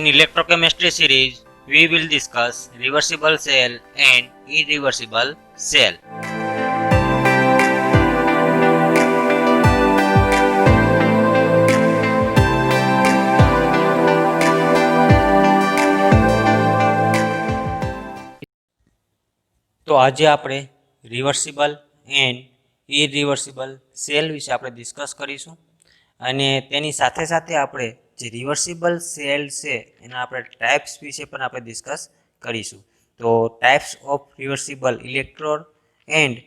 In electrochemistry series, we will discuss reversible cell and irreversible cell. તો આજે આપણે reversible and irreversible cell વિશે આપણે ડિસ્કસ કરીશું અને તેની સાથે સાથે આપણે જે રિવર્સિબલ સેલ છે એના આપણે ટાઈપ્સ વિશે પણ આપણે ડિસ્કસ કરીશું. તો types of reversible electrode and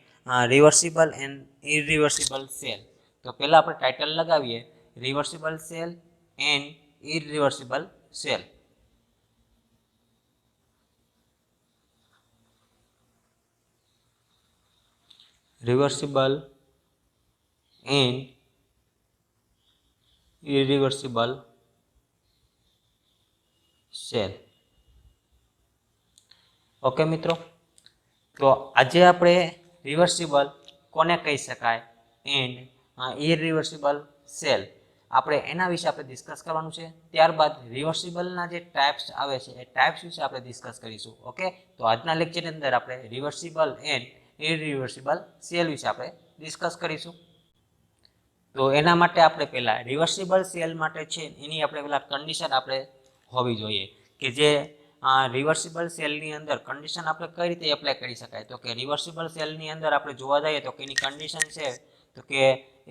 reversible and irreversible cell. તો પહેલાં આપણે ટાઇટલ લગાવીએ, reversible cell and irreversible cell. reversible and irreversible cell. Okay મિત્રો, તો આજે આપણે રિવર્સિબલ કોને કહી શકાય એન્ડ ઇરિવર્સિબલ સેલ આપણે એના વિશે આપણે ડિસ્કસ કરવાનું છે. ત્યારબાદ રિવર્સિબલના જે ટાઈપ્સ આવે છે એ ટાઈપ્સ વિશે આપણે ડિસ્કસ કરીશું. ઓકે, તો આજના લેક્ચરની અંદર આપણે રિવર્સિબલ એન્ડ ઇરિવર્સિબલ સેલ વિશે આપણે ડિસ્કસ કરીશું. તો એના માટે આપણે પહેલાં રિવર્સિબલ સેલ માટે છે એની આપણે પહેલાં કન્ડિશન આપણે હોવી જોઈએ કે જે રિવર્સિબલ સેલની અંદર કન્ડિશન આપણે કઈ રીતે એપ્લાય કરી શકાય. તો કે રિવર્સિબલ સેલની અંદર આપણે જોવા જઈએ તો કે એની કન્ડિશન છે તો કે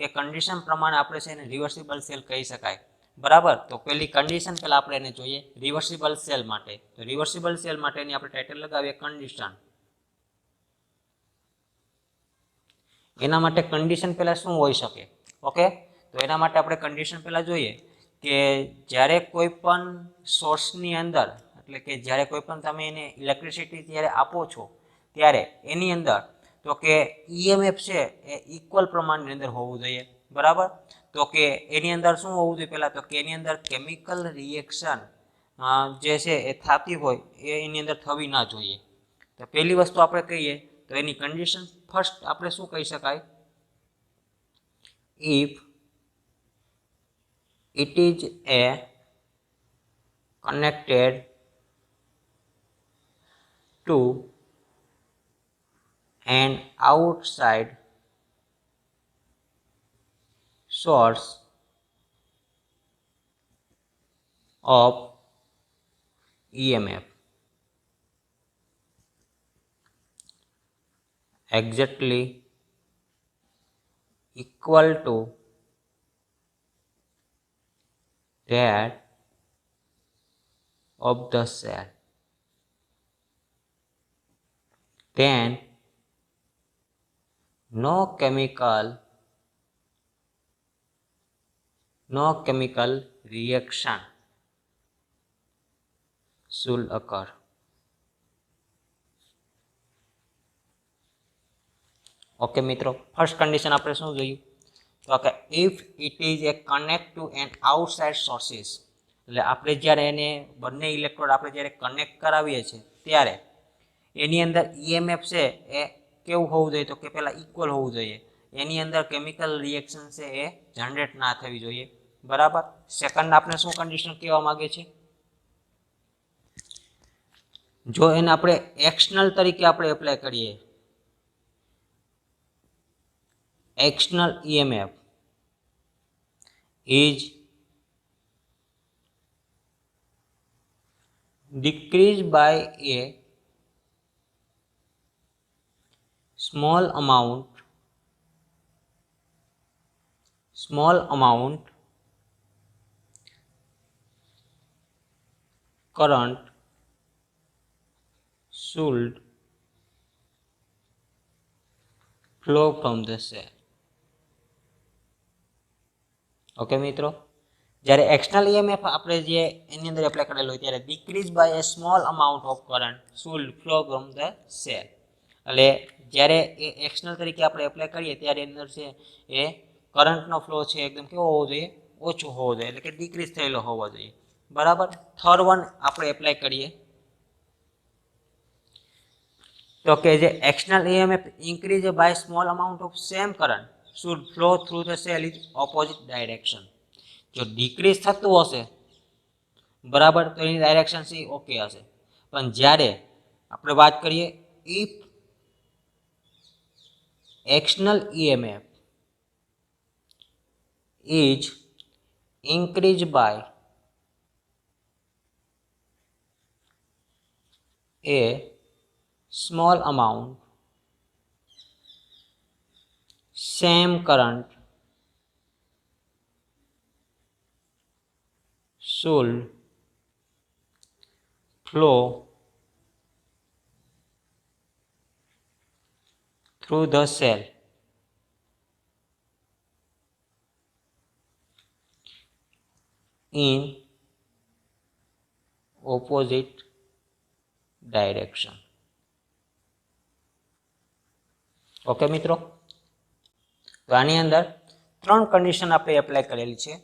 એ કન્ડિશન પ્રમાણે આપણે છે એને રિવર્સિબલ સેલ કહી શકાય. બરાબર, તો પહેલી કન્ડિશન પહેલાં આપણે એને જોઈએ રિવર્સિબલ સેલ માટે. તો રિવર્સિબલ સેલ માટેની આપણે ટાઇટલ લગાવીએ કન્ડિશન. એના માટે કન્ડિશન પહેલાં શું હોઈ શકે? ઓકે, તો એના માટે આપણે કન્ડિશન પહેલાં જોઈએ કે જ્યારે કોઈ પણ સોર્સની અંદર એટલે કે જ્યારે કોઈ પણ તમે એને ઇલેક્ટ્રિસિટી જ્યારે આપો છો ત્યારે એની અંદર તો કે ઈએમએફ છે એ ઇક્વલ પ્રમાણની અંદર હોવું જોઈએ. બરાબર, તો કે એની અંદર શું હોવું જોઈએ પહેલાં? તો કે એની અંદર કેમિકલ રિએક્શન જે છે એ થતી હોય એની અંદર થવી ના જોઈએ. તો પહેલી વસ્તુ આપણે કહીએ તો એની કન્ડિશન ફર્સ્ટ આપણે શું કહી શકાય? if it is a connected to an outside source of EMF exactly equal to that of the cell, then no chemical reaction should occur. Okay મિત્રો, ફર્સ્ટ કન્ડિશન આપણે શું જોયું? તો કે if it is a connect to an outside sources, એટલે આપણે જ્યારે એને બંને ઇલેક્ટ્રોડ આપણે જ્યારે કનેક્ટ કરાવીએ છીએ ત્યારે એની અંદર ઈએમએફ છે એ કેવું હોવું જોઈએ? તો કે પહેલાં ઇક્વલ હોવું જોઈએ. એની અંદર કેમિકલ રિએક્શન છે એ જનરેટ ના થવી જોઈએ. બરાબર, સેકન્ડ આપણે શું કન્ડિશન કહેવા માંગે છે? જો એને આપણે એક્સટર્નલ તરીકે આપણે એપ્લાય કરીએ, external EMF is decreased by a small amount current should flow from the cell. Okay મિત્રો, જ્યારે એક્સટર્નલ ઈએમએફ આપણે જે એની અંદર એપ્લાય કરેલો હોય ત્યારે decrease by a small amount of current should flow from the cell. એટલે જ્યારે એ એક્સટર્નલ તરીકે આપણે એપ્લાય કરીએ ત્યારે એની અંદર છે એ કરંટનો ફ્લો છે એકદમ કેવો હોવો જોઈએ? ઓછો હોવો જોઈએ, એટલે કે ડિક્રીઝ થયેલો હોવો જોઈએ. બરાબર, થર્ડ વન આપણે એપ્લાય કરીએ તો કે જે external EMF increase by small amount of same current should flow through the cell in opposite direction. જો ડિક્રીઝ થતું હશે બરાબર, તો એની ડાયરેક્શન છે ઓકે હશે. પણ જ્યારે આપણે વાત કરીએ if external EMF is increased by a small amount, same current should flow through the cell in opposite direction. Okay મિત્રો, તો આની અંદર ત્રણ કન્ડિશન આપણે એપ્લાય કરેલી છે.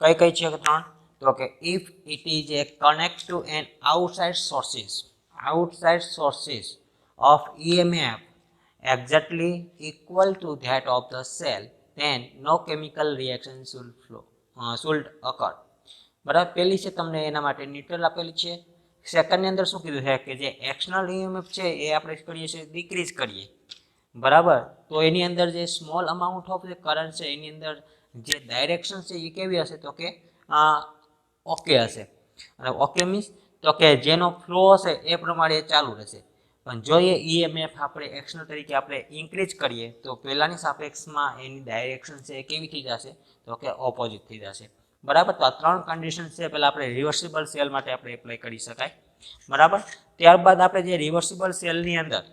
કઈ કઈ છે ત્રણ? તો કે if it is a connect to an outside sources of EMF exactly equal to that of the cell, then no chemical reaction should occur. બરાબર, પહેલી છે તમને એના માટે ન્યુટ્રલ આપેલી છે. સેકન્ડની અંદર શું કીધું છે કે જે એક્સટર્નલ EMF છે એ આપણે કરીએ છીએ ડિક્રીઝ કરીએ. બરાબર, તો એની અંદર જે સ્મોલ અમાઉન્ટ ઓફ જે કરંટ છે એની અંદર જે ડાયરેક્શન છે એ કેવી હશે? તો કે ઓકે હશે. અને ઓકે મીન્સ તો કે જેનો ફ્લો હશે એ પ્રમાણે ચાલુ રહેશે. પણ જો એ EMF આપણે એક્સટર્નલ તરીકે આપણે ઇન્ક્રીઝ કરીએ તો પહેલાની સાપેક્ષમાં એની ડાયરેક્શન છે એ કેવી થઈ જશે? તો કે ઓપોઝિટ થઈ જશે. બરાબર, તો આ ત્રણ કન્ડિશન છે પહેલાં આપણે રિવર્સિબલ સેલ માટે આપણે એપ્લાય કરી શકાય. બરાબર, ત્યારબાદ આપણે જે રિવર્સિબલ સેલની અંદર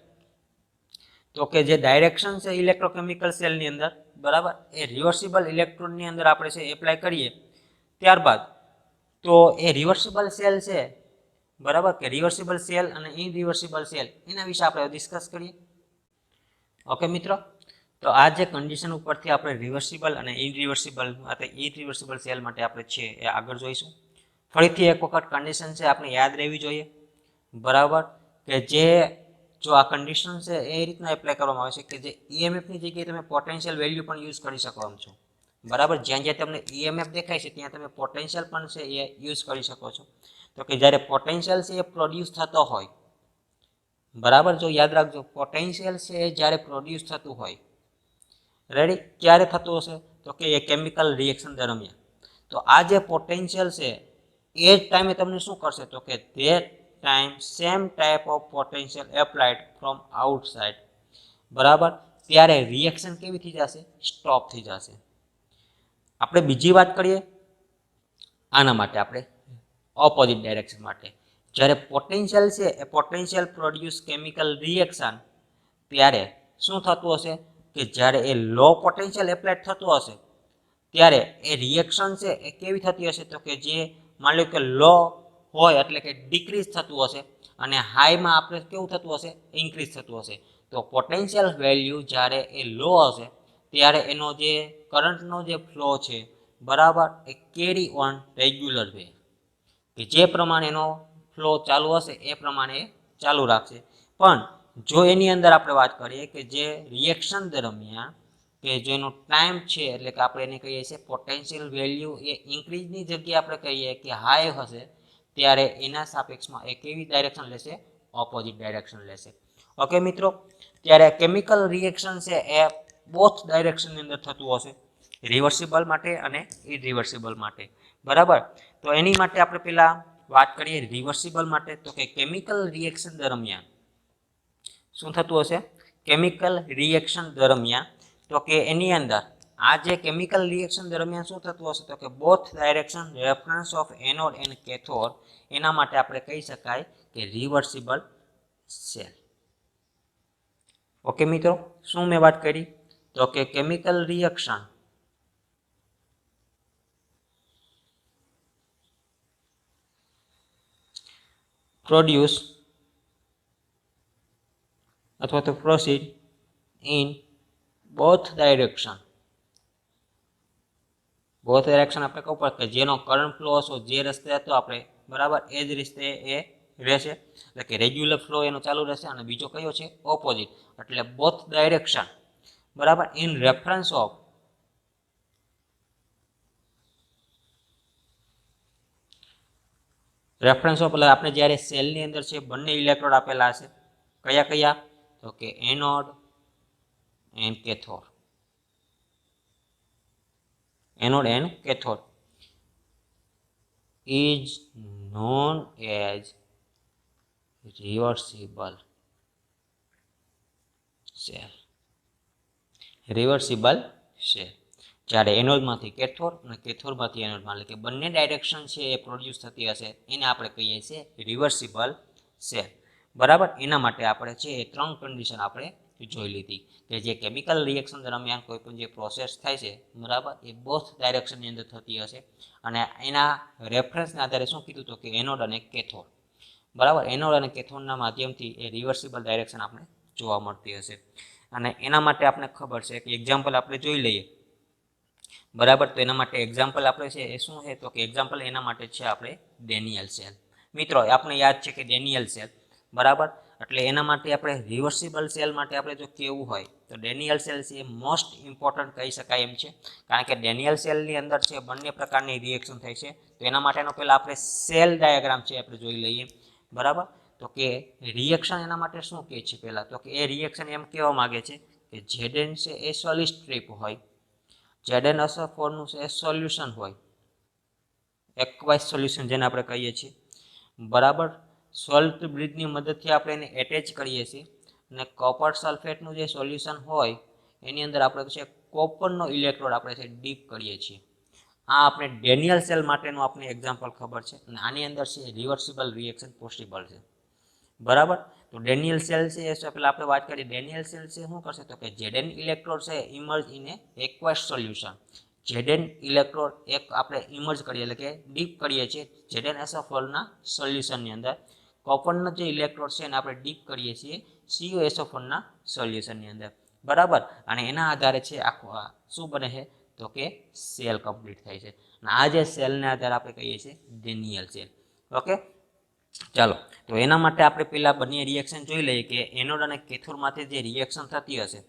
તો કે જે ડાયરેક્શન છે ઇલેક્ટ્રોકેમિકલ સેલની અંદર, બરાબર, એ રિવર્સિબલ ઇલેક્ટ્રોનની અંદર આપણે છે એપ્લાય કરીએ. ત્યારબાદ તો એ રિવર્સિબલ સેલ છે, બરાબર, કે રિવર્સિબલ સેલ અને ઇનરિવર્સિબલ સેલ એના વિશે આપણે ડિસ્કસ કરીએ. ઓકે મિત્રો, તો આ જે કન્ડિશન ઉપરથી આપણે રિવર્સિબલ અને ઇનરિવર્સિબલ સેલ માટે આપણે છે એ આગળ જોઈશું. ફરીથી એક વખત કન્ડિશન છે આપણે યાદ રહેવી જોઈએ. બરાબર, કે જે જો આ કન્ડિશન છે એ રીતના એપ્લાય કરવામાં આવે છે કે જે EMFની જગ્યાએ તમે પોટેન્શિયલ વેલ્યુ પણ યુઝ કરી શકો છો. બરાબર, જ્યાં જ્યાં તમને EMF દેખાય છે ત્યાં તમે પોટેન્શિયલ પણ છે એ યુઝ કરી શકો છો. તો કે જ્યારે પોટેન્શિયલ છે એ પ્રોડ્યુસ થતો હોય, બરાબર, જો યાદ રાખજો પોટેન્શિયલ છે એ જ્યારે પ્રોડ્યુસ થતું હોય, રેડી, ક્યારે થતું હશે? તો કે એ કેમિકલ રિએક્શન દરમિયાન. તો આ જે પોટેન્શિયલ છે એ જ ટાઈમે તમને શું કરશે? તો કે that time same type of potential applied from outside, બરાબર, ત્યારે રિએક્શન કેવી થઈ જશે? સ્ટોપ થઈ જશે. આપણે બીજી વાત કરીએ આના માટે, આપણે ઓપોઝિટ ડાયરેક્શન માટે. જ્યારે પોટેન્શિયલ છે એ પોટેન્શિયલ પ્રોડ્યુસ કેમિકલ રિએક્શન, ત્યારે શું થતું હશે? કે જ્યારે એ લો પોટેન્શિયલ એપ્લાઇડ થતું હશે ત્યારે એ રિએક્શન છે એ કેવી થતી હશે? તો કે જે માની લો કે લો હોય એટલે કે ડિક્રીઝ થતું હશે અને હાઈમાં આપણે કેવું થતું હશે? ઇન્ક્રીઝ થતું હશે. તો પોટેન્શિયલ વેલ્યુ જ્યારે એ લો હશે ત્યારે એનો જે કરંટનો જે ફ્લો છે, બરાબર, એ કેરી ઓન રેગ્યુલર વે, કે જે પ્રમાણે એનો ફ્લો ચાલુ હશે એ પ્રમાણે ચાલુ રાખશે. પણ જો એની અંદર આપણે વાત કરીએ કે જે રિએક્શન દરમિયાન કે જેનો ટાઈમ છે એટલે કે આપણે એને કહીએ છીએ પોટેન્શિયલ વેલ્યુ એ ઇન્ક્રીઝની જગ્યાએ આપણે કહીએ કે હાઈ હશે, ત્યારે એના સાપેક્ષમાં એ કેવી ડાયરેક્શન લેશે? ઓપોઝિટ ડાયરેક્શન લેશે. ઓકે મિત્રો, ત્યારે કેમિકલ રિએક્શન છે એ બોથ ડાયરેક્શનની અંદર થતું હશે, રિવર્સિબલ માટે અને ઇરિવર્સિબલ માટે. બરાબર, તો એની માટે આપણે પહેલા વાત કરીએ રિવર્સિબલ માટે. તો કે કેમિકલ રિએક્શન દરમિયાન શું થતું હશે? કેમિકલ રિએક્શન દરમિયાન તો કે એની અંદર આ જે કેમિકલ રિએક્શન દરમિયાન શું થતું હશે? તો કે both direction reference of anode and cathode, એના માટે આપણે કહી શકાય કે રિવર્સિબલ સેલ. ઓકે મિત્રો, શું મેં વાત કરી? તો કે કેમિકલ રિએક્શન પ્રોડ્યુસ અથવા તો proceed in both direction. Both direction આપણે કહું પડે કે જેનો કરંટ ફ્લો હશો જે રસ્તે હતો આપણે, બરાબર, એ જ રસ્તે એ રહેશે, એટલે કે રેગ્યુલર ફ્લો એનો ચાલુ રહેશે. અને બીજો કયો છે? ઓપોઝિટ, એટલે બોથ ડાયરેક્શન, બરાબર, in reference of reference of એટલે આપણે જ્યારે સેલની અંદર છે બંને ઇલેક્ટ્રોડ આપેલા હશે, કયા કયા? તો કે anode and cathode, anode and cathode is known as reversible cell. Reversible છે. જ્યારે એનોડમાંથી કેથોડ અને કેથોડમાંથી એનોડમાં એટલે કે બંને ડાયરેક્શન છે એ પ્રોડ્યુસ થતી હશે એને આપણે કહીએ છીએ રિવર્સિબલ સેલ. બરાબર, એના માટે આપણે છે એ 3 કન્ડિશન આપણે જોઈ લીધી કે જે કેમિકલ રિએક્શન દરમિયાન કોઈ પણ જે પ્રોસેસ થાય છે, બરાબર, એ બોથ ડાયરેક્શનની અંદર થતી હશે અને એના રેફરન્સના આધારે શું કીધું તો કે એનોડ અને કેથોડ, બરાબર, એનોડ અને કેથોડના માધ્યમથી એ રિવર્સિબલ ડાયરેક્શન આપણે જોવા મળતી હશે. અને એના માટે આપણે ખબર છે કે એક્ઝામ્પલ આપણે જોઈ લઈએ, બરાબર. તો એના માટે એક્ઝામ્પલ આપણે છે એ શું છે તો કે એક્ઝામ્પલ એના માટે છે આપણે ડેનિયલ સેલ. મિત્રો આપણે યાદ છે કે ડેનિયલ સેલ, બરાબર, એટલે એના માટે આપણે રિવર્સિબલ સેલ માટે આપણે જો કેવું હોય તો ડેનિયલ સેલ છે એ મોસ્ટ ઇમ્પોર્ટન્ટ કહી શકાય એમ છે, કારણ કે ડેનિયલ સેલની અંદર છે બંને પ્રકારની રિએક્શન થાય છે. તો એના માટેનો પહેલાં આપણે સેલ ડાયાગ્રામ છે આપણે જોઈ લઈએ, બરાબર. તો કે રિએક્શન એના માટે શું કહે છે પહેલાં તો કે એ રિએક્શન એમ કહેવા માગે છે કે ઝેડએન છે એ સોલિડ સ્ટ્રીપ હોય, ZnSO4નું છે એ સોલ્યુશન હોય, એક્વાઇસ સોલ્યુશન જેને આપણે કહીએ છીએ, બરાબર. સોલ્ટ બ્રિજની મદદથી આપણે એને એટેચ કરીએ છીએ અને કોપર સલ્ફેટનું જે સોલ્યુશન હોય એની અંદર આપણે છે કોપરનો ઇલેક્ટ્રોડ આપણે છે ડીપ કરીએ છીએ. આ આપણે ડેનિયલ સેલ માટેનું આપણે એક્ઝામ્પલ ખબર છે અને આની અંદર છે રિવર્સિબલ રિએક્શન પોસિબલ છે, બરાબર. તો ડેનિયલ સેલ છે એ પહેલાં આપણે વાત કરીએ, ડેનિયલ સેલ છે શું કરશે તો કે ઝેડએન ઇલેક્ટ્રોડ છે immerse in a aqueous solution. ZN electrode એક આપણે ઇમર્જ કરીએ એટલે કે ડીપ કરીએ છીએ ZnSO4ના સોલ્યુશનની અંદર, કોપરનો જે ઇલેક્ટ્રોડ છે એને આપણે ડીપ કરીએ છીએ CuSO4ના સોલ્યુશનની અંદર, બરાબર. અને એના આધારે છે આખું શું બને છે તો કે સેલ કમ્પ્લીટ થાય છે અને આ જે સેલને આધારે આપણે કહીએ છીએ ડેનિયલ સેલ. ઓકે, ચાલો. તો એના માટે આપણે પહેલાં બંને રિએક્શન જોઈ લઈએ કે એનોડ અને કેથોડમાંથી જે રિએક્શન થતી હશે,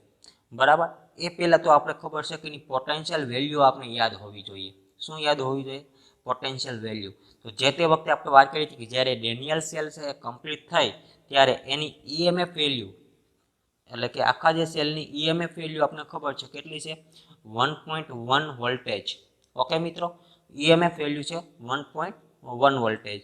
બરાબર, એ પહેલાં તો આપણે ખબર છે કે એની પોટેન્શિયલ વેલ્યુ આપણે યાદ હોવી જોઈએ. શું યાદ હોવી જોઈએ? Potential value. તો જે તે વખતે આપણે વાત કરી હતી કે જ્યારે ડેનિયલ સેલ છે એ કમ્પ્લીટ થાય ત્યારે એની EMF વેલ્યુ એટલે કે આખા જે સેલની EMF વેલ્યુ આપણે ખબર છે કેટલી છે 1.1 વોલ્ટેજ. ઓકે મિત્રો, EMF વેલ્યુ છે 1.1 વોલ્ટેજ.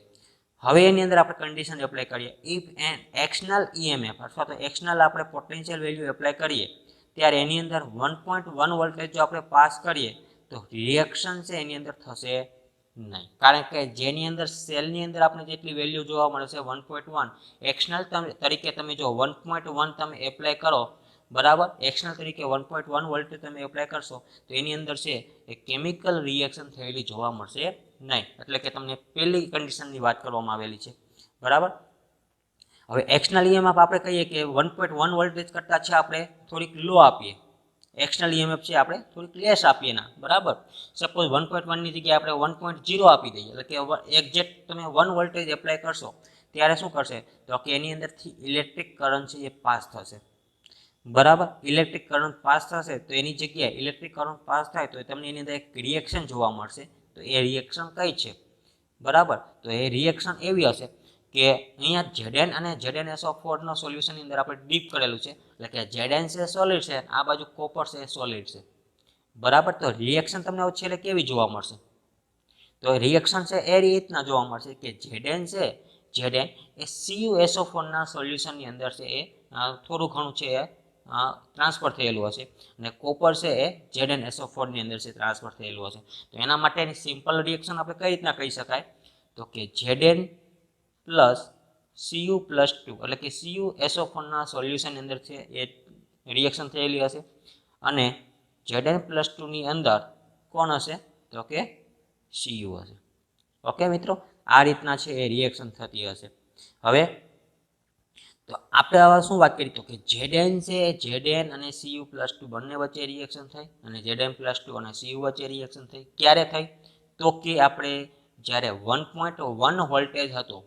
હવે એની અંદર આપણે કન્ડિશન એપ્લાય કરીએ, ઇફ એન એક્સટર્નલ EMF અથવા તો એક્સટર્નલ આપણે પોટેન્શિયલ વેલ્યુ એપ્લાય કરીએ ત્યારે એની અંદર 1.1 વોલ્ટેજ જો આપણે પાસ કરીએ તો રિએક્શન છે એની અંદર થશે નહીં, કારણ કે જેની અંદર સેલની અંદર આપણે જેટલી વેલ્યુ જોવા મળે છે 1.1, એક્સટર્નલ તરીકે તમે જો 1.1 તમે એપ્લાય કરો, બરાબર, એક્સટર્નલ તરીકે 1.1 વોલ્ટેજ તમે એપ્લાય કરશો તો એની અંદર છે એ કેમિકલ રિએક્શન થયેલી જોવા મળશે નહીં. એટલે કે તમને પહેલી કન્ડિશનની વાત કરવામાં આવેલી છે, બરાબર. હવે એક્સટર્નલ EMF આપણે કહીએ કે 1.1 વોલ્ટેજ કરતાં છે આપણે થોડીક લો આપીએ, એક્સટર્નલ EMF છે આપણે થોડીક લેસ આપીએ ના, બરાબર. સપોઝ 1.1ની જગ્યાએ આપણે 1.0 આપી દઈએ એટલે કે એક્ઝેક્ટ તમે 1 વોલ્ટેજ એપ્લાય કરશો ત્યારે શું કરશે તો કે એની અંદરથી ઇલેક્ટ્રિક કરંટ છે એ પાસ થશે, બરાબર. ઇલેક્ટ્રિક કરંટ પાસ થશે તો એની જગ્યાએ ઇલેક્ટ્રિક કરંટ પાસ થાય તો તમને એની અંદર એક રિએક્શન જોવા મળશે. તો એ રિએક્શન કઈ છે, બરાબર. તો એ રિએક્શન એવી હશે કે અહીંયા ZN અને ZnSO4નો સોલ્યુશનની અંદર આપણે ડીપ કરેલું છે એટલે કે ZN છે સોલિડ છે, આ બાજુ કોપર છે સોલિડ છે, બરાબર. તો રિએક્શન તમને છેલ્લે કેવી જોવા મળશે તો રિએક્શન છે એ રીતના જોવા મળશે કે ZN છે, ZN એ CuSO4ના સોલ્યુશનની અંદર છે એ થોડું ઘણું છે એ ટ્રાન્સફર થયેલું હશે અને કોપર છે એ ZnSO4ની અંદર છે ટ્રાન્સફર થયેલું હશે. તો એના માટેની સિમ્પલ રિએક્શન આપણે કઈ રીતના કહી શકાય તો કે ZN પ્લસ Cu પ્લસ 2 એટલે કે CuSO4ના સોલ્યુશનની અંદર છે એ રિએક્શન થયેલી હશે અને ZN પ્લસ 2ની અંદર કોણ હશે તો કે Cu હશે. ઓકે મિત્રો, આ રીતના છે એ રિએક્શન થતી હશે. હવે તો આપણે હવે શું વાત કરી તો કે ZN છે ZN અને Cu પ્લસ 2 બંને વચ્ચે રિએક્શન થાય અને ZN પ્લસ 2 અને Cu વચ્ચે રિએક્શન થઈ ક્યારે થઈ તો કે આપણે જ્યારે 1.1 વોલ્ટેજ હતો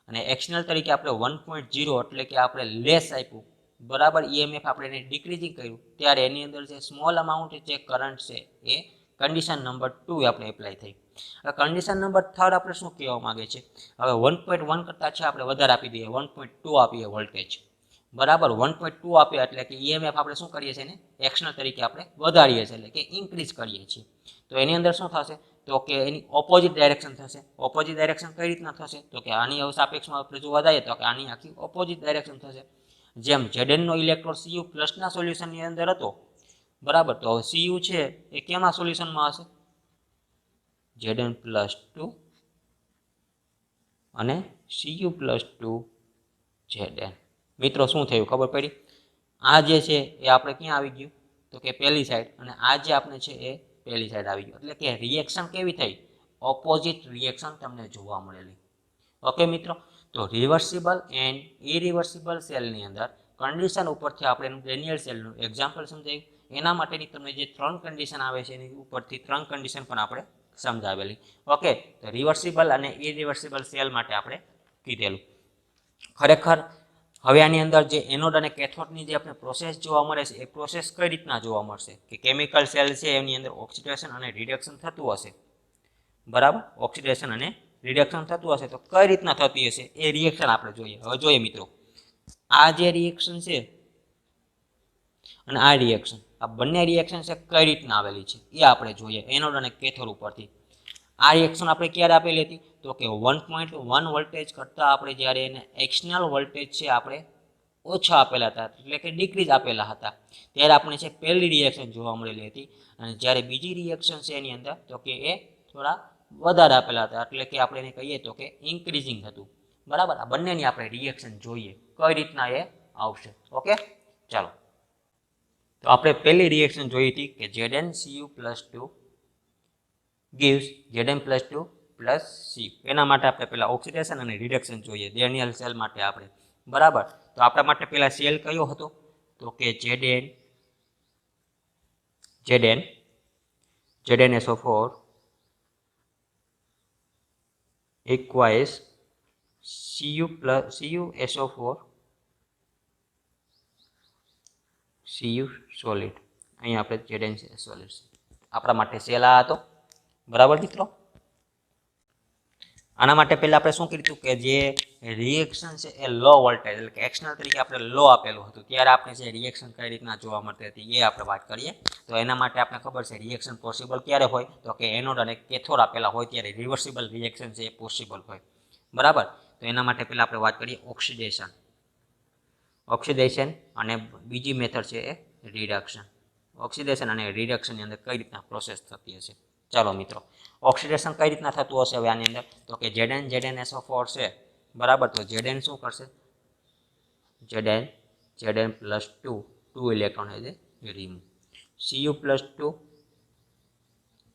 અને એક્સટર્નલ તરીકે આપણે 1.0 એટલે કે આપણે લેસ આપ્યું, બરાબર, EMF આપણે એને ડિક્રીઝિંગ કર્યું ત્યારે એની અંદર જે સ્મોલ અમાઉન્ટ જે કરંટ છે એ કન્ડિશન નંબર 2 આપણે એપ્લાય થઈ. હવે કન્ડિશન નંબર 3 આપણે શું કહેવા માંગે છે, હવે 1.1 કરતાં છે આપણે વધારે આપી દઈએ, 1.2 આપીએ વોલ્ટેજ, બરાબર. 1.2 આપીએ એટલે કે ઈએમએફ આપણે શું કરીએ છીએ એને એક્શનલ તરીકે આપણે વધારીએ છીએ, એટલે કે ઇન્ક્રીઝ કરીએ છીએ. તો એની અંદર શું થશે, તો કે એની ઓપોઝિટ ડાયરેક્શન થશે. ઓપોઝિટ ડાયરેક્શન કઈ રીતના થશે, તો કે આની સાપેક્ષમાં આપણે જો વધારીએ તો કે આની આખી ઓપોઝિટ ડાયરેક્શન થશે. જેમ Zn નો ઇલેક્ટ્રોન Cu પ્લસના સોલ્યુશનની અંદર હતો, બરાબર, તો હવે Cu છે એ કેમાં સોલ્યુશનમાં હશે, Zn+2 અને Cu+2 Zn. મિત્રો શું થયું ખબર પડી, આ જે છે એ આપણે ક્યાં આવી ગયું, તો કે પહેલી સાઈડ, અને આ જે આપણે છે એ પહેલી સાઈડ આવી ગયું, એટલે કે રિએક્શન કેવી થઈ, ઓપોઝિટ રિએક્શન તમને જોવા મળેલી. ઓકે મિત્રો, તો રિવર્સિબલ એન્ડ ઇરિવર્સિબલ સેલની અંદર કન્ડિશન ઉપરથી આપણે ડેનિયલ સેલનું એક્ઝામ્પલ સમજાવ્યું. એના માટેની તમને જે 3 કન્ડિશન આવે છે એની ઉપરથી 3 કન્ડિશન પણ આપણે સમજાવેલી. ઓકે, તો રિવર્સિબલ અને ઇરિવર્સિબલ સેલ માટે આપણે કીધેલું. ખરેખર હવે આની અંદર જે એનોડ અને કેથોડની જે આપણે પ્રોસેસ જોવા મળે છે એ પ્રોસેસ કઈ રીતના જોવા મળશે, કે કેમિકલ સેલ છે એની અંદર ઓક્સિડેશન અને રિડક્શન થતું હશે, બરાબર. ઓક્સિડેશન અને રિડક્શન થતું હશે તો કઈ રીતના થતી હશે એ રિએક્શન આપણે જોઈએ. હવે જોઈએ મિત્રો, આ જે રિએક્શન છે અને આ રિએક્શન, આ બંને રિએક્શન છે કઈ રીતના આવેલી છે એ આપણે જોઈએ એનોડ અને કેથોડ ઉપરથી. આ રિએક્શન આપણે ક્યારે આપેલી હતી, તો કે 1.1 વોલ્ટેજ કરતાં આપણે જ્યારે એને એક્સટર્નલ વોલ્ટેજ છે આપણે ઓછા આપેલા હતા, એટલે કે ડિક્રીઝ આપેલા હતા, ત્યારે આપણે છે પહેલી રિએક્શન જોવા મળેલી હતી. અને જ્યારે બીજી રિએક્શન છે એની અંદર તો કે એ થોડા વધારે આપેલા હતા, એટલે કે આપણે એને કહીએ તો કે ઇન્ક્રીઝિંગ હતું, બરાબર. આ બંનેની આપણે રિએક્શન જોઈએ કઈ રીતના એ આવશે. ઓકે, ચાલો. તો આપણે પહેલી રિએક્શન જોઈ હતી કે ZnCu+2 gives Zn+2 plus Cu. એના માટે આપણે પહેલા ઓક્સિડેશન અને રિડક્શન જોઈએ ડેનિયલ સેલ માટે આપણે, બરાબર. તો આપણા માટે પહેલા સેલ કયો હતો, તો કે ZnSO4 equals CuSO4 Cu solid. અહીં આપણે Zn સોલિડ આપણા માટે સેલ આ હતો, બરાબર મિત્રો. આના માટે પહેલા આપણે શું કીધું કે જે રિએક્શન છે એ લો વોલ્ટેજ એટલે કે એક્સટર્નલ તરીકે આપણે લો આપેલું હતું, ત્યારે આપણે જે રિએક્શન કઈ રીતના જોવા મળતી હતી એ આપણે વાત કરીએ. તો એના માટે આપણે ખબર છે રિએક્શન પોસિબલ ક્યારે હોય, તો કે એનોડ અને કેથોડ આપેલા હોય ત્યારે રિવર્સિબલ રિએક્શન છે એ પોસિબલ હોય, બરાબર. તો એના માટે પહેલા આપણે વાત કરીએ ઓક્સિડેશન અને બીજી મેથડ છે એ રિડક્શન. ઓક્સિડેશન અને રિડક્શનની અંદર કઈ રીતના પ્રોસેસ થતી હશે, ચાલો મિત્રો. ઓક્સિડેશન કઈ રીતના થતું હશે હવે આની અંદર, તો કે ZnSO4 છે, બરાબર. તો Zn શું કરશે, Zn+2 2 ઇલેક્ટ્રોન है रिमूव, Cu+2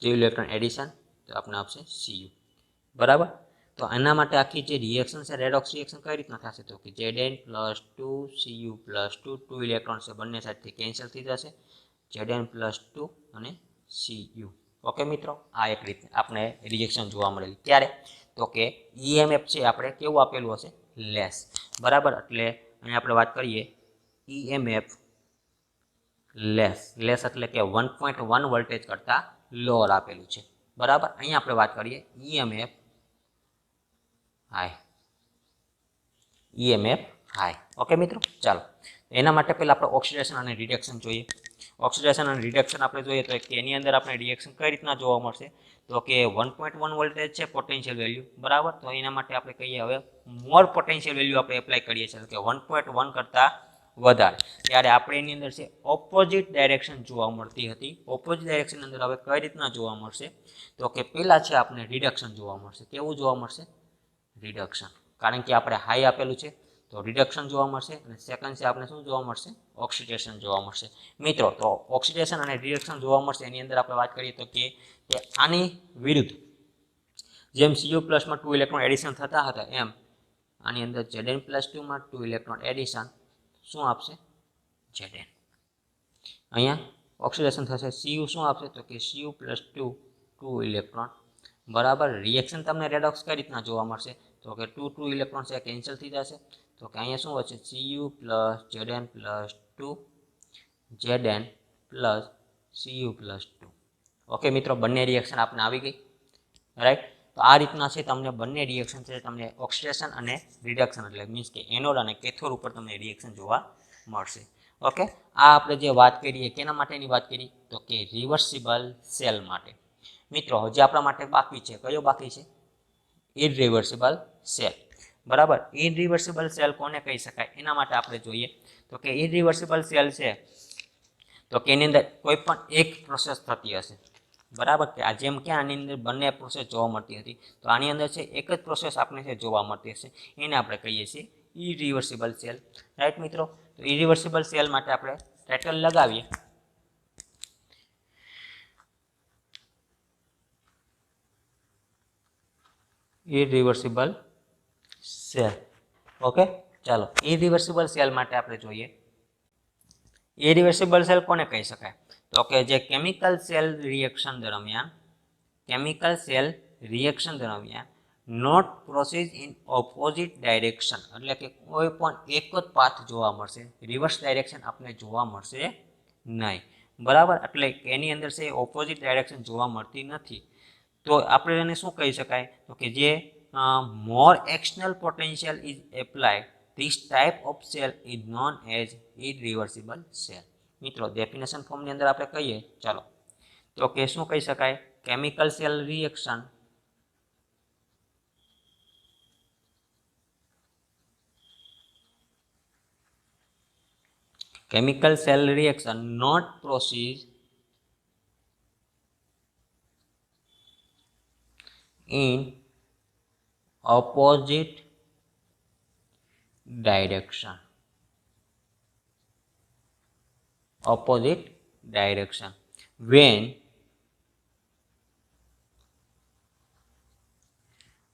જે ઇલેક્ટ્રોન એડિશન તો આપણે આપશે Cu, બરાબર. તો આના માટે આખી જે રિએક્શન છે રેડોક્સ રિએક્શન કઈ રીતના થશે, તો કે Zn+2 Cu+2 2 ઇલેક્ટ્રોન છે બંને સાઈડથી કેન્સલ થઈ જશે, Zn+2 અને Cu. ઓકે મિત્રો, આ એક રીતે આપણે રિએક્શન જોવા મળેલી. ત્યારે તો કે ઈએમએફ છે આપણે કેવું આપેલું હશે, લેસ, બરાબર. એટલે અહીં આપણે વાત કરીએ ઈએમએફ લેસ એટલે કે 1.1 વોલ્ટેજ કરતાં લોઅર આપેલું છે, બરાબર. અહીં આપણે વાત કરીએ ઈએમએફ હાઈ. ઓકે મિત્રો, ચાલો. એના માટે પહેલા આપણે ઓક્સિડેશન અને રિડક્શન જોઈએ. ઓક્સિડેશન અને રિડક્શન આપણે જોઈએ તો એની અંદર આપણે રિએક્શન કઈ રીતના જોવા મળશે, તો કે 1.1 વોલ્ટેજ છે પોટેન્શિયલ વેલ્યુ, બરાબર. તો એના માટે આપણે કહીએ હવે મોર પોટેન્શિયલ વેલ્યુ આપણે એપ્લાય કરીએ છીએ કે 1.1 કરતાં વધારે, ત્યારે આપણે એની અંદર છે ઓપોઝિટ ડાયરેક્શન જોવા મળતી હતી. ઓપોઝિટ ડાયરેક્શન અંદર હવે કઈ રીતના જોવા મળશે, તો કે પહેલા છે આપણે રિડક્શન જોવા મળશે. કેવું જોવા મળશે, રિડક્શન, કારણ કે આપણે હાઈ આપેલું છે તો રિડક્શન જોવા મળશે. અને સેકન્ડ છે આપણે શું જોવા મળશે, ઓક્સિડેશન જોવા મળશે. મિત્રો, તો ઓક્સિડેશન અને રિડક્શન જોવા મળશે એની અંદર આપણે વાત કરીએ તો કે આની વિરુદ્ધ જેમ Cu+ માં 2 ઇલેક્ટ્રોન એડિશન થતા હતા એમ આની અંદર Zn+2 માં 2 ઇલેક્ટ્રોન એડિશન શું આપશે, Zn. અહીંયા ઓક્સિડેશન થશે, Cu શું આપશે, તો કે Cu+2 2 ઇલેક્ટ્રોન, બરાબર. રિએક્શન તમને રેડોક્સ કઈ રીતના જોવા મળશે, તો કે 2 ઇલેક્ટ્રોન છે કેન્સલ થઈ જશે, તો કે અહીંયા શું વધશે, Cu+Zn+2 Zn+Cu+2. ઓકે મિત્રો, બંને રિએક્શન આપણે આવી ગઈ. રાઈટ। તો આ રીતના છે તમને બંને રિએક્શન છે તમને ઓક્સિડેશન અને રિડક્શન એટલે મીન્સ કે એનોડ અને કેથોડ ઉપર તમને રિએક્શન જોવા મળશે। ઓકે, આ આપણે જે વાત કરીએ કેના માટેની વાત કરી તો કે રિવર્સિબલ સેલ માટે। મિત્રો હજી આપણા માટે બાકી છે, કયો બાકી છે? ઇરિવર્સિબલ સેલ, બરાબર। ઇરિવર્સિબલ સેલ કોને કહી શકાય એના માટે આપણે જોઈએ તો કે ઇરિવર્સિબલ સેલ છે તો કે એની અંદર કોઈ પણ એક પ્રોસેસ થતી હશે, બરાબર। કે આ જેમ કે આની અંદર બંને પ્રોસેસ જોવા મળતી હતી તો આની અંદર છે એક જ પ્રોસેસ આપણે છે જોવા મળતી હશે, એને આપણે કહીએ છીએ ઇરિવર્સિબલ સેલ, રાઈટ મિત્રો। તો ઇરિવર્સિબલ સેલ માટે આપણે ટાઇટલ લગાવીએ ઇરિવર્સિબલ સેલ। ઓકે, ચાલો ઇરિવર્સિબલ સેલ માટે આપણે જોઈએ ઇરિવર્સિબલ સેલ કોને કહી શકાય તો કે જે કેમિકલ સેલ રિએક્શન દરમિયાન not proceed in opposite direction, એટલે કે કોઈ પણ એક જ પાથ જોવા મળશે, રિવર્સ ડાયરેક્શન આપણે જોવા મળશે નહીં, બરાબર। એટલે એની અંદર છે ઓપોઝિટ ડાયરેક્શન જોવા મળતી નથી, તો આપણે એને શું કહી શકાય તો કે જે more external potential is applied this type of cell is known as irreversible cell. મિત્રો ડેફિનેશન ફોર્મની અંદર આપણે કહીએ ચાલો તો કે શું કહી શકાય chemical cell reaction not proceed in opposite direction when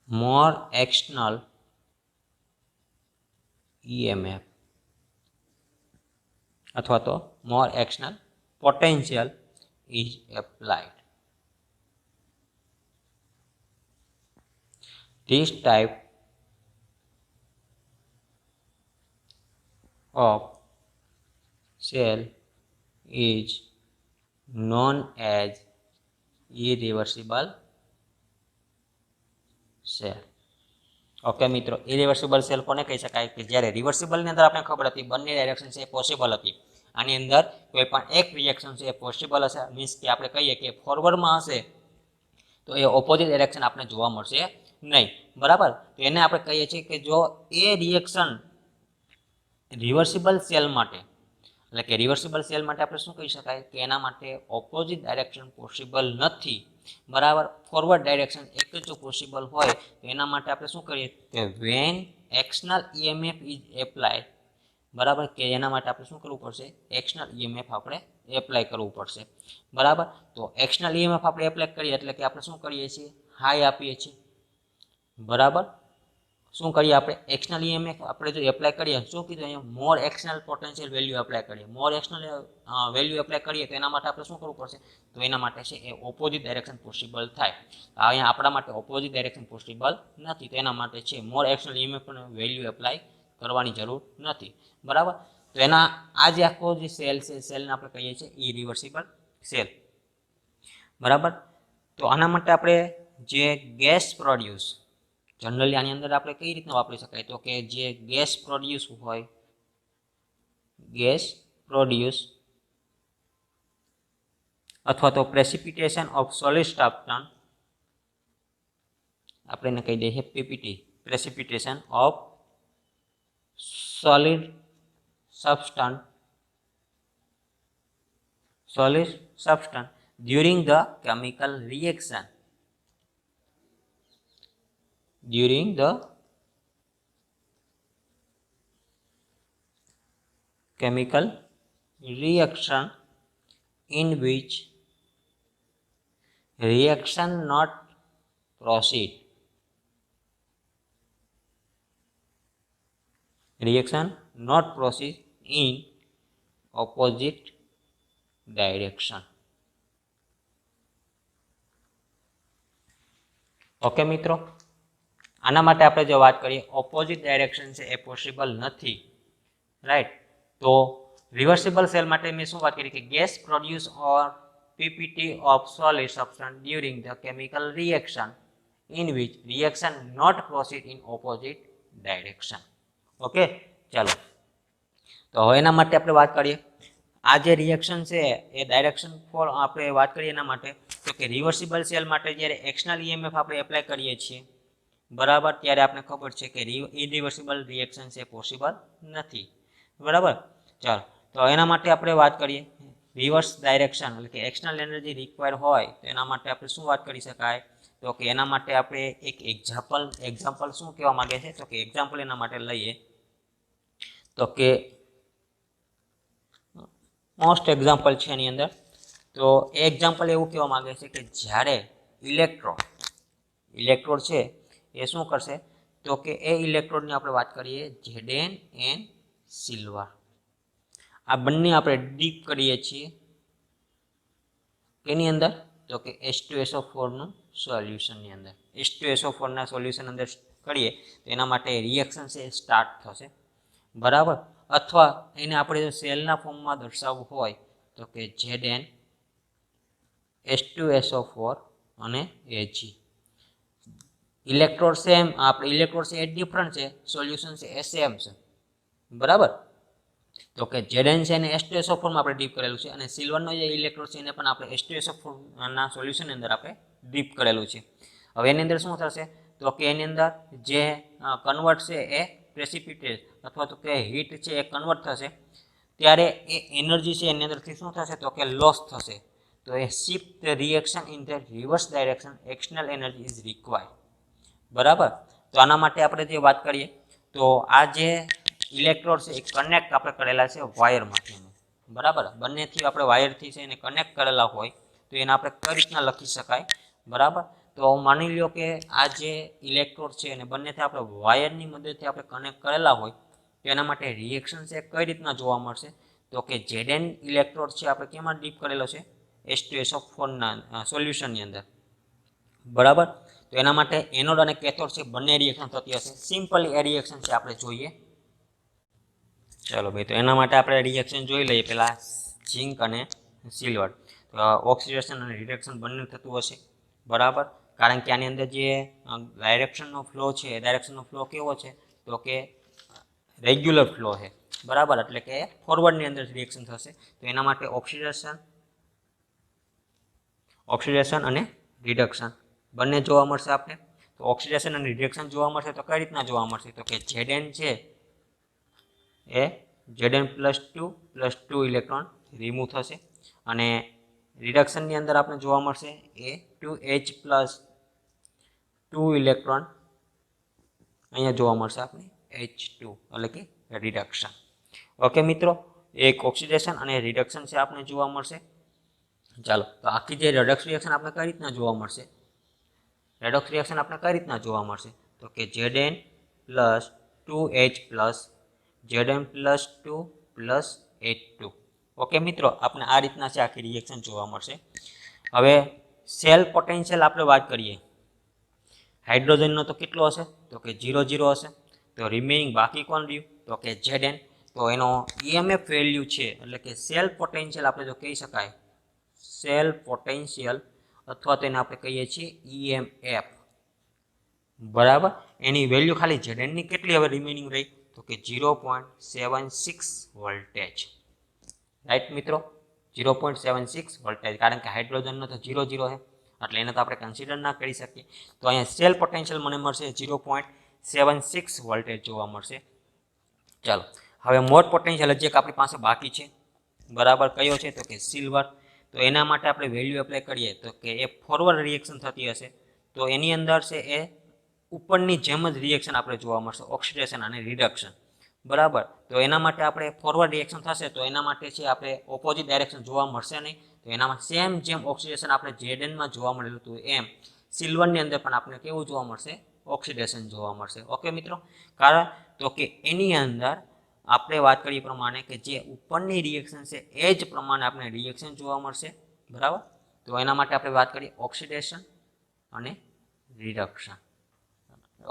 more external EMF अथवा तो more external potential is applied। This type of cell is known as irreversible cell। Okay મિત્રો, ઇરિવર્સિબલ સેલ કોને કહી શકાય કે જ્યારે રિવર્સિબલની અંદર આપણે ખબર હતી બંને ડાયરેક્શન છે એ પોસિબલ હતી, આની અંદર કોઈ પણ એક રિએક્શન છે એ પોસિબલ હશે, મીન્સ કે આપણે કહીએ કે ફોરવર્ડમાં હશે તો એ ઓપોઝિટ ડાયરેક્શન આપણે જોવા મળશે નહીં, બરાબર। તો એને આપણે કહીએ છીએ કે જો એ રિએક્શન રિવર્સિબલ સેલ માટે એટલે કે રિવર્સિબલ સેલ માટે આપણે શું કહી શકાય કે એના માટે ઓપોઝિટ ડાયરેક્શન પોસિબલ નથી, બરાબર। ફોરવર્ડ ડાયરેક્શન એક જ જો પોસિબલ હોય તો એના માટે આપણે શું કરીએ કે when external EMF is apply, બરાબર। કે એના માટે આપણે શું કરવું પડશે એક્સટર્નલ EMF આપણે એપ્લાય કરવું પડશે, બરાબર। તો એક્સટર્નલ EMF આપણે એપ્લાય કરીએ એટલે કે આપણે શું કરીએ છીએ હાઈ આપીએ છીએ, બરાબર। શું કરીએ આપણે એક્સટર્નલ EMF આપણે જો એપ્લાય કરીએ શું કીધું અહીંયા મોર એક્સટર્નલ પોટેન્શિયલ વેલ્યુ એપ્લાય કરીએ, મોર એક્સટર્નલ વેલ્યુ એપ્લાય કરીએ તો એના માટે આપણે શું કરવું પડશે તો એના માટે છે એ ઓપોઝિટ ડાયરેક્શન પોસિબલ થાય, અહીંયા આપણા માટે ઓપોઝિટ ડાયરેક્શન પોસિબલ નથી તો એના માટે છે મોર એક્સટર્નલ EMF પણ વેલ્યુ એપ્લાય કરવાની જરૂર નથી, બરાબર। તો એના આ જે આખો જે સેલ છે સેલને આપણે કહીએ છીએ ઇરિવર્સિબલ સેલ, બરાબર। તો આના માટે આપણે જે ગેસ પ્રોડ્યુસ જનરલી આની અંદર આપણે કઈ રીતના વાપરી શકાય તો કે જે ગેસ પ્રોડ્યુસ હોય અથવા તો પ્રેસિપિટેશન ઓફ સોલિડ સબસ્ટન્સ આપણે એને કહી દઈએ PPT, precipitation of solid substance during the chemical reaction in which reaction not proceed in opposite direction। Okay મિત્રો, આના માટે આપણે જો વાત કરીએ ઓપોઝિટ ડાયરેક્શન છે એ પોસિબલ નથી, રાઈટ। તો રિવર્સિબલ સેલ માટે મેં શું વાત કરી કે gas produce or PPT of solid substance during the chemical reaction in which reaction not proceed in opposite direction. Okay, ચાલો તો હવે એના માટે આપણે વાત કરીએ. આ જે રિએક્શન છે એ ડાયરેક્શન ફોર આપણે વાત કરીએ એના માટે તો કે રિવર્સિબલ સેલ માટે જ્યારે એક્સટર્નલ ઈએમએફ આપણે એપ્લાય કરીએ છીએ બરાબર, ત્યારે આપણે ખબર છે કે ઇરિવર્સિબલ રિએક્શન છે પોસિબલ નથી. બરાબર, ચાલો તો એના માટે આપણે વાત કરીએ રિવર્સ ડાયરેક્શન એટલે કે એક્સટર્નલ એનર્જી રિક્વાયર હોય તો એના માટે આપણે શું વાત કરી શકાય તો કે એના માટે આપણે એક એક્ઝામ્પલ શું કહેવા માંગે છે તો કે એક્ઝામ્પલ એના માટે લઈએ તો કે મોસ્ટ એક્ઝામ્પલ છે એની અંદર. તો એ એક્ઝામ્પલ એવું કહેવા માંગે છે કે જ્યારે ઇલેક્ટ્રોડ છે એ શું કરશે તો કે એ ઇલેક્ટ્રોડની આપણે વાત કરીએ ઝેડએન એન્ડ સિલ્વર, આ બંને આપણે ડીપ કરીએ છીએ એની અંદર તો કે H2SO4 નું સોલ્યુશનની અંદર. H2SO4 ના સોલ્યુશન અંદર કરીએ તો એના માટે રિએક્શન છે સ્ટાર્ટ થશે બરાબર, અથવા એને આપણે જો સેલના ફોર્મમાં દર્શાવવું હોય તો કે Zn H2SO4 અને Ag. ઇલેક્ટ્રોડ સેમ, આપણે ઇલેક્ટ્રોડ છે એ ડિફરન્ટ છે, સોલ્યુશન છે એ સેમ છે બરાબર. તો કે Zn છે એને H2SO4 માં આપણે ડીપ કરેલું છે અને સિલ્વરનો જે ઇલેક્ટ્રોડ છે એને પણ આપણે H2SO4 ના સોલ્યુશનની અંદર આપણે ડીપ કરેલું છે. હવે એની અંદર શું થશે તો કે એની અંદર જે કન્વર્ટ છે એ પ્રેસિપિટેટ અથવા તો કે હીટ છે એ કન્વર્ટ થશે ત્યારે એ એનર્જી છે એની અંદરથી શું થશે તો કે લોસ થશે. તો એ shift the reaction in the reverse direction external energy is required બરાબર. તો આના માટે આપણે જે વાત કરીએ તો આ જે ઇલેક્ટ્રોડ છે એ કનેક્ટ આપણે કરેલા છે વાયરમાંથી બરાબર, બંનેથી આપણે વાયરથી છે એને કનેક્ટ કરેલા હોય તો એને આપણે કઈ રીતના લખી શકાય બરાબર. તો માની લો કે આ જે ઇલેક્ટ્રોડ છે અને બંનેથી આપણે વાયરની મદદથી આપણે કનેક્ટ કરેલા હોય તો એના માટે રિએક્શન છે કઈ રીતના જોવા મળશે તો કે Zn ઇલેક્ટ્રોડ છે આપણે કેમાં ડીપ કરેલો છે H2SO4 ના સોલ્યુશનની અંદર બરાબર. તો એના માટે એનોડ અને કેથોડ છે બંને રિએક્શન થતી હશે. સિમ્પલી એ રિએક્શન છે આપણે જોઈએ. ચાલો ભાઈ, તો એના માટે આપણે રિએક્શન જોઈ લઈએ પહેલા ઝિંક અને સિલ્વર. તો ઓક્સિડેશન અને રિડક્શન બંને થતું હશે બરાબર, કારણ કે આની અંદર જે ડાયરેક્શનનો ફ્લો છે ડાયરેક્શનનો ફ્લો કેવો છે તો કે રેગ્યુલર ફ્લો છે બરાબર, એટલે કે ફોરવર્ડની અંદર રિએક્શન થશે. તો એના માટે ઓક્સિડેશન અને રિડક્શન બંને જોવા મળશે આપણે. તો ઓક્સિડેશન અને રિડક્શન જોવા મળશે તો કઈ રીતના જોવા મળશે તો કે Zn છે એ Zn+2 ઇલેક્ટ્રોન રિમૂવ થશે અને રિડક્શનની અંદર આપણે જોવા મળશે એ 2H+2 ઇલેક્ટ્રોન અહીંયા જોવા મળશે આપણે H2 એટલે કે રિડક્શન. ઓકે મિત્રો, એક ઓક્સિડેશન અને રિડક્શન છે આપણે જોવા મળશે. ચાલો તો આખી જે રેડોક્સ રિએક્શન આપણે કઈ રીતના જોવા મળશે રેડોક્સ રિએક્શન આપણે કઈ રીતના જોવા મળશે તો કે Zn+2H+ Zn+2 H2. ઓકે મિત્રો, આપણે આ રીતના છે આખી રિએક્શન જોવા મળશે. હવે સેલ પોટેન્શિયલ આપણે વાત કરીએ હાઇડ્રોજનનો તો કેટલો હશે તો કે 0 0 હશે. તો રિમેઇનિંગ બાકી કોણ રહ્યું તો કે Zn. તો એનો EMF વેલ્યુ છે એટલે કે સેલ પોટેન્શિયલ આપણે જો કહી શકાય સેલ પોટેન્શિયલ અથવા તો એને આપણે કહીએ છીએ EMF બરાબર, એની વેલ્યુ ખાલી Zn ની કેટલી હવે રિમેઇનિંગ રહી તો કે 0.76 વોલ્ટેજ. રાઈટ મિત્રો, 0.76 વોલ્ટેજ, કારણ કે હાઇડ્રોજનનો તો 0 0 છે એટલે એને તો આપણે કન્સિડર ના કરી શકીએ. તો અહીંયા સેલ પોટેન્શિયલ મને મળશે 0.76 વોલ્ટેજ જોવા મળશે. ચાલો હવે મોર પોટેન્શિયલ હજી એક આપણી પાસે બાકી છે બરાબર, કયો છે તો કે સિલ્વર. તો એના માટે આપણે વેલ્યુ એપ્લાય કરીએ તો કે એ ફોરવર્ડ રિએક્શન થતી હશે તો એની અંદર છે એ ઉપરની જેમ જ રિએક્શન આપણે જોવા મળશે ઓક્સિડેશન અને રિડક્શન બરાબર. તો એના માટે આપણે ફોરવર્ડ રિએક્શન થશે તો એના માટે છે આપણે ઓપોઝિટ ડાયરેક્શન જોવા મળશે નહીં. તો એનામાં સેમ જેમ ઓક્સિડેશન આપણે Zn-માં જોવા મળેલું હતું એમ સિલ્વરની અંદર પણ આપણે કેવું જોવા મળશે ઓક્સિડેશન જોવા મળશે. ઓકે મિત્રો, કારણ તો કે એની અંદર આપણે વાત કરીએ પ્રમાણે કે જે ઉપરની રિએક્શન છે એ જ પ્રમાણે આપણે રિએક્શન જોવા મળશે બરાબર. તો એના માટે આપણે વાત કરીએ ઓક્સિડેશન અને રિડક્શન.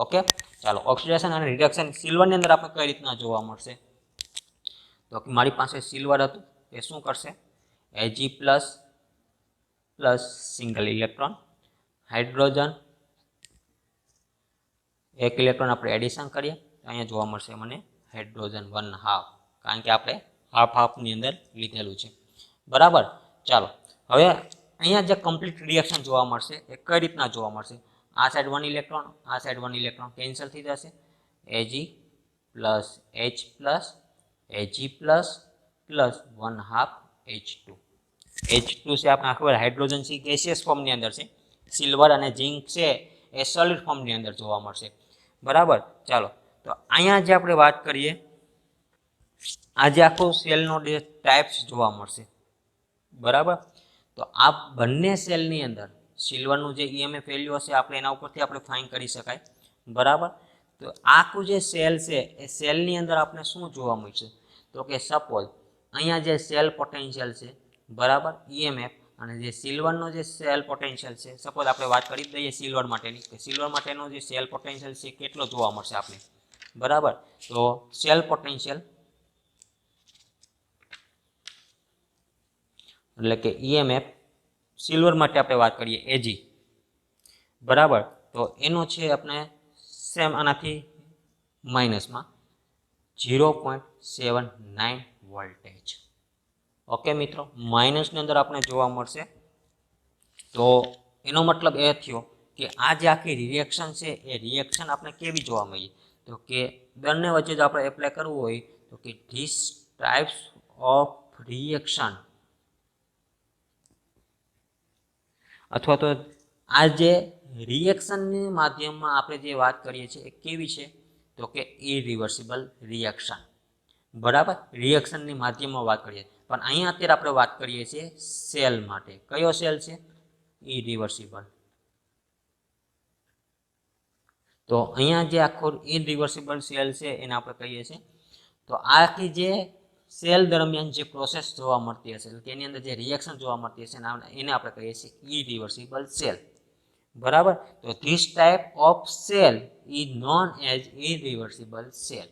ઓકે, ચાલો ઓક્સિડેશન અને રિડક્શન સિલ્વરની અંદર આપણે કઈ રીતના જોવા મળશે તો મારી પાસે સિલ્વર હતું એ શું કરશે Ag+ સિંગલ ઇલેક્ટ્રોન હાઇડ્રોજન એક ઇલેક્ટ્રોન આપણે એડિશન કરીએ તો અહીંયા જોવા મળશે મને હાઇડ્રોજન 1/2, કારણ કે આપણે હાફની અંદર લીધેલું છે, બરાબર. ચાલો હવે અહીંયા જે કમ્પ્લીટ રિએક્શન જોવા મળશે એ કઈ રીતના જોવા મળશે? આ સાઈડ 1 ઇલેક્ટ્રોન, આ સાઈડ 1 ઇલેક્ટ્રોન કેન્સલ થઈ જશે. Ag plus H plus Ag plus plus 1/2 H2. H2 છે આપણે ખબર હાઇડ્રોજન છે ગેસિયસ ફોર્મની અંદર છે, સિલ્વર અને ઝિંક છે એ સોલિડ ફોર્મની અંદર જોવા મળશે, બરાબર. ચાલો તો અહીંયા જે આપણે વાત કરીએ, આજે આખો સેલનો જે ટાઈપ્સ જોવા મળશે, બરાબર. તો આ બંને સેલની અંદર સિલ્વરનું જે EMF વેલ્યુ હશે આપણે એના ઉપરથી આપણે ફાઇન કરી શકાય, બરાબર. તો આખું જે સેલ છે એ સેલની અંદર આપણે શું જોવા મળશે? તો કે સપોઝ અહીંયા જે સેલ પોટેન્શિયલ છે, બરાબર, EMF, અને જે સિલ્વરનો જે સેલ પોટેન્શિયલ છે, સપોઝ આપણે વાત કરી દઈએ સિલ્વર માટેની, કે સિલ્વર માટેનો જે સેલ પોટેન્શિયલ છે કેટલો જોવા મળશે આપણે, બરાબર. તો સેલ પોટેન્શિયલ એટલે કે EMF સિલ્વર માટે આપણે વાત કરીએ Ag, બરાબર. તો એનો છે આપણે સેમ આનાથી માઇનસમાં 0.79 વોલ્ટેજ. ઓકે મિત્રો, માઇનસની અંદર આપણે જોવા મળશે. તો એનો મતલબ એ થયો કે આ જે આખી રિએક્શન છે એ રિએક્શન આપણે કેવી જોવા મળી? તો કે બંને વચ્ચે જો આપણે એપ્લાય કરવું હોય તો કે ધીસ ટાઈપ્સ ઓફ રિએક્શન, અથવા તો આ જે રિએક્શનની માધ્યમમાં આપણે જે વાત કરીએ છીએ એ કેવી છે? તો કે ઇરિવર્સિબલ રિએક્શન, બરાબર. રિએક્શનની માધ્યમમાં વાત કરીએ, પણ અહીંયા અત્યારે આપણે વાત કરીએ છીએ સેલ માટે. કયો સેલ છે? ઇરિવર્સિબલ. તો અહીંયા જે આખો ઇરિવર્સિબલ સેલ છે એને આપણે કહીએ છીએ. તો આખી જે સેલ દરમિયાન જે પ્રોસેસ જોવા મળતી હશે, તેની અંદર જે રિએક્શન જોવા મળતી હશે એને આપણે કહીએ છીએ ઇરિવર્સિબલ સેલ, બરાબર. તો this type of cell is known as irreversible cell.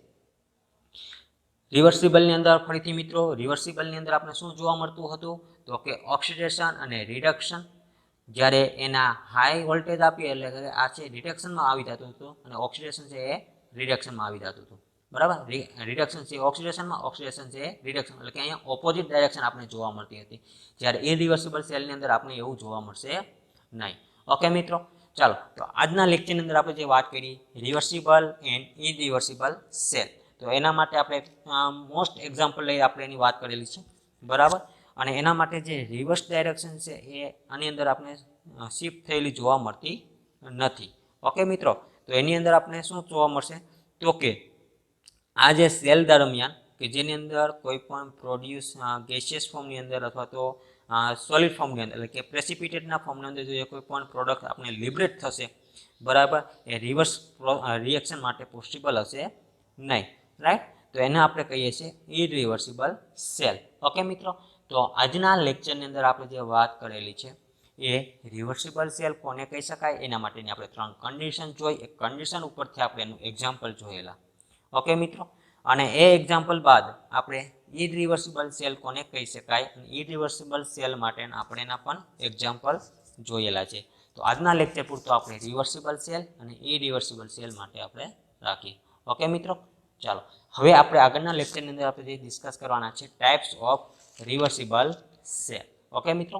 રિવર્સિબલની અંદર ફરીથી મિત્રો, રિવર્સિબલની અંદર આપણે શું જોવા મળતું હતું? તો કે ઓક્સિડેશન અને રિડક્શન. જ્યારે એના હાઈ વોલ્ટેજ આપીએ એટલે કે આ છે રિડક્શનમાં આવી જતું હતું અને ઓક્સિડેશન છે એ રિડક્શનમાં આવી જતું હતું, બરાબર. રિડક્શન છે ઓક્સિડેશનમાં, ઓક્સિડેશન છે રિડક્શન, એટલે કે અહીંયા ઓપોઝિટ ડાયરેક્શન આપણે જોવા મળતી હતી. જ્યારે ઇરિવર્સિબલ સેલની અંદર આપણે એવું જોવા મળશે નહીં. ઓકે મિત્રો, ચાલો તો આજના લેક્ચરની અંદર આપણે જે વાત કરી રિવર્સિબલ એન્ડ ઇરિવર્સિબલ સેલ, તો એના માટે આપણે મોસ્ટ એક્ઝામ્પલ લઈ આપણે એની વાત કરેલી છે, બરાબર. અને એના માટે જે રિવર્સ ડાયરેક્શન છે એ આની અંદર આપણે શિફ્ટ થયેલી જોવા મળતી નથી. ઓકે મિત્રો, તો એની અંદર આપણે શું જોવા મળશે? તો કે આ જે સેલ દરમિયાન કે જેની અંદર કોઈ પણ પ્રોડ્યુસ ગેસિયસ ફોર્મની અંદર અથવા તો સોલિડ ફોર્મની અંદર એટલે કે પ્રેસિપિટેટના ફોર્મની અંદર જો કોઈ પણ પ્રોડક્ટ આપણે લિબરેટ થશે, બરાબર, એ રિવર્સ રિએક્શન માટે પોસિબલ હશે નહીં, રાઈટ. તો એને આપણે કહીએ છીએ ઇરિવર્સિબલ સેલ. ઓકે મિત્રો, તો આજના લેક્ચરની અંદર આપણે જે વાત કરેલી છે એ રિવર્સિબલ સેલ કોને કહી શકાય એના માટેની આપણે 3 કન્ડિશન જોઈ. એક કન્ડિશન ઉપરથી આપણે એનું એક્ઝામ્પલ જોયેલા. ઓકે મિત્રો, અને એ એક્ઝામ્પલ બાદ આપણે ઇરિવર્સિબલ સેલ કોને કહી શકાય અને ઇરિવર્સિબલ સેલ માટેના આપણે એના પણ એક્ઝામ્પલ જોયેલા છે. તો આજના લેક્ચર પૂરતો આપણે રિવર્સિબલ સેલ અને ઇરિવર્સિબલ સેલ માટે આપણે રાખીએ. ઓકે મિત્રો, ચાલો હવે આપણે આગળના લેક્ચરની અંદર આપણે જે ડિસ્કસ કરવાના છે types of reversible cell. Okay મિત્રો.